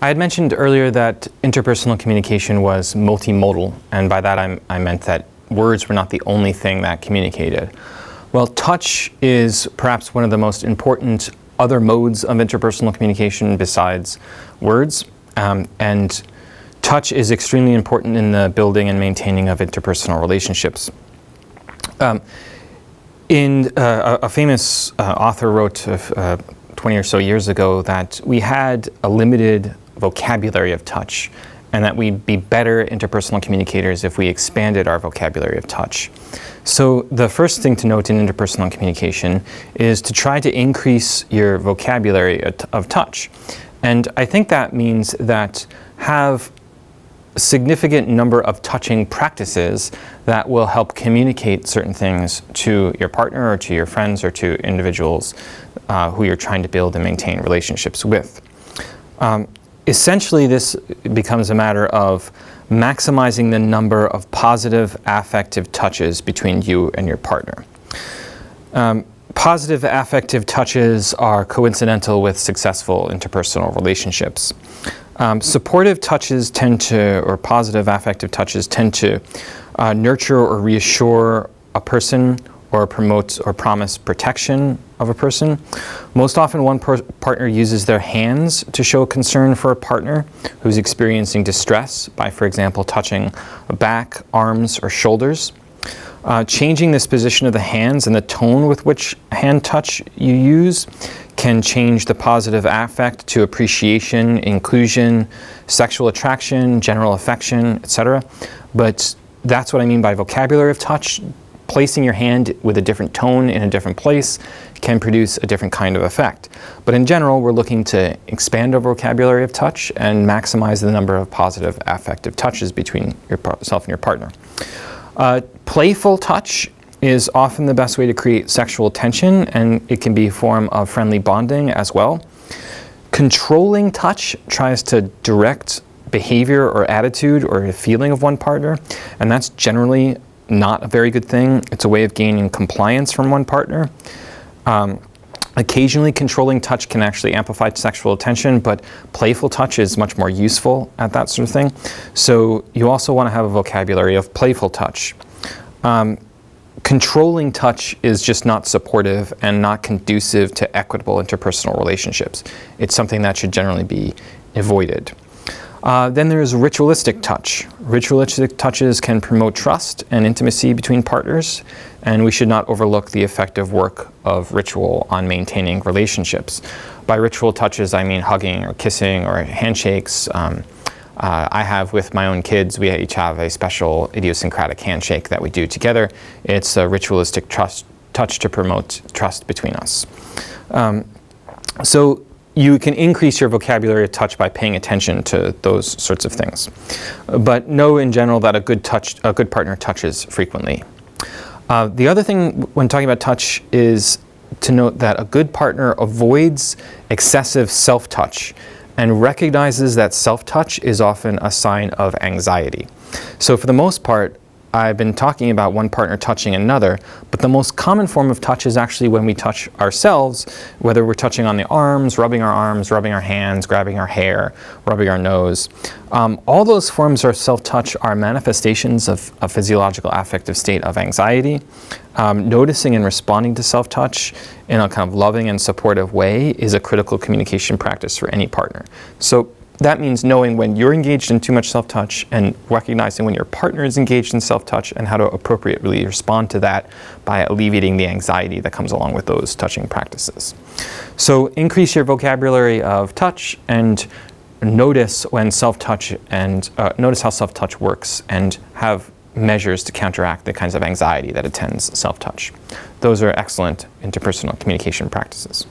I had mentioned earlier that interpersonal communication was multimodal, and by that I meant that words were not the only thing that communicated. Well, touch is perhaps one of the most important other modes of interpersonal communication besides words, and touch is extremely important in the building and maintaining of interpersonal relationships. A famous author wrote 20 or so years ago that we had a limited vocabulary of touch, and that we'd be better interpersonal communicators if we expanded our vocabulary of touch. So the first thing to note in interpersonal communication is to try to increase your vocabulary of touch. And I think that means that have a significant number of touching practices that will help communicate certain things to your partner or to your friends or to individuals who you're trying to build and maintain relationships with. Essentially, this becomes a matter of maximizing the number of positive affective touches between you and your partner. Positive affective touches are coincidental with successful interpersonal relationships. Supportive touches or positive affective touches tend to nurture or reassure a person or promote or promise protection of a person. Most often one partner uses their hands to show concern for a partner who's experiencing distress by, for example, touching a back, arms, or shoulders. Changing this position of the hands and the tone with which hand touch you use can change the positive affect to appreciation, inclusion, sexual attraction, general affection, etc. But that's what I mean by vocabulary of touch. Placing your hand with a different tone in a different place can produce a different kind of effect. But in general, we're looking to expand our vocabulary of touch and maximize the number of positive affective touches between yourself and your partner. Playful touch is often the best way to create sexual tension, and it can be a form of friendly bonding as well. Controlling touch tries to direct behavior or attitude or a feeling of one partner, and that's generally not a very good thing. It's a way of gaining compliance from one partner. Occasionally, controlling touch can actually amplify sexual attention, but playful touch is much more useful at that sort of thing. So you also want to have a vocabulary of playful touch. Controlling touch is just not supportive and not conducive to equitable interpersonal relationships. It's something that should generally be avoided. Then there's ritualistic touch. Ritualistic touches can promote trust and intimacy between partners, and we should not overlook the effective work of ritual on maintaining relationships. By ritual touches, I mean hugging or kissing or handshakes. I have with my own kids, we each have a special idiosyncratic handshake that we do together. It's a ritualistic touch to promote trust between us. So you can increase your vocabulary of touch by paying attention to those sorts of things. But know in general that a good partner touches frequently. The other thing when talking about touch is to note that a good partner avoids excessive self-touch and recognizes that self-touch is often a sign of anxiety. So for the most part, I've been talking about one partner touching another, but the most common form of touch is actually when we touch ourselves, whether we're touching on the arms, rubbing our hands, grabbing our hair, rubbing our nose. All those forms of self-touch are manifestations of a physiological affective state of anxiety. Noticing and responding to self-touch in a kind of loving and supportive way is a critical communication practice for any partner. So that means knowing when you're engaged in too much self-touch and recognizing when your partner is engaged in self-touch and how to appropriately respond to that by alleviating the anxiety that comes along with those touching practices. So increase your vocabulary of touch and notice when self-touch and notice how self-touch works and have measures to counteract the kinds of anxiety that attends self-touch. Those are excellent interpersonal communication practices.